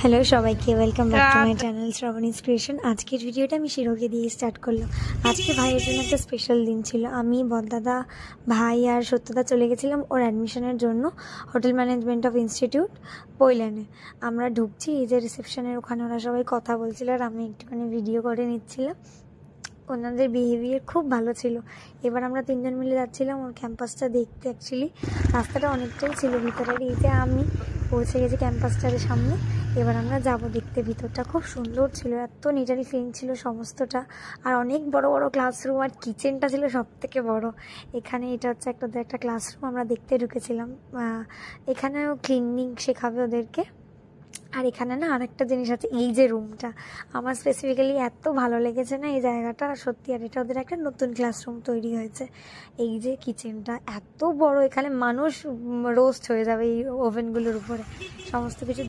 Hello সবাইকে, welcome back to my channel Shrabani's creation. আজকের ভিডিওটা আমি শিরোকে দিয়ে স্টার্ট করলাম। আজকে ভাইয়ের জন্য একটা স্পেশাল দিন ছিল। আমি বদ্দাদা, ভাই আর সত্যদা চলে গেছিলাম ওর অ্যাডমিশনের জন্য হোটেল ম্যানেজমেন্ট অফ ইনস্টিটিউট পৈলানে। আমরা ঢুকছি, এই যে রিসেপশনের ওখানে ওরা সবাই কথা বলছিল আর আমি একটুখানি ভিডিও করে নিচ্ছিলাম। ওনাদের বিহেভিয়ার খুব ভালো ছিল। এবার আমরা তিনজন মিলে যাচ্ছিলাম ওর ক্যাম্পাসটা দেখতে। অ্যাকচুয়ালি রাস্তাটা অনেকটাই ছিল ভিতরের। এই যে আমি পৌঁছে গেছি ক্যাম্পাসটার সামনে। এবার আমরা যাব দেখতে। ভিতরটা খুব সুন্দর ছিল, এত নিট অ্যান্ড ক্লিন ছিল সমস্তটা। আর অনেক বড় বড় ক্লাসরুম, আর কিচেনটা ছিল সব থেকে বড়। এখানে এটা হচ্ছে একটা ক্লাসরুম, আমরা দেখতে ঢুকেছিলাম। এখানেও ক্লিনিং শেখাবে ওদেরকে। আর এখানে না আরেকটা জিনিস আছে, এই যে রুমটা আমার স্পেসিফিক্যালি এত ভালো লেগেছে না এই জায়গাটা, সত্যি। আর এটা ওদের একটা নতুন ক্লাসরুম তৈরি হয়েছে। এই যে কিচেনটা এত বড়, এখানে মানুষ রোস্ট হয়ে যাবে এই ওভেনগুলোর উপরে। সমস্ত কিছু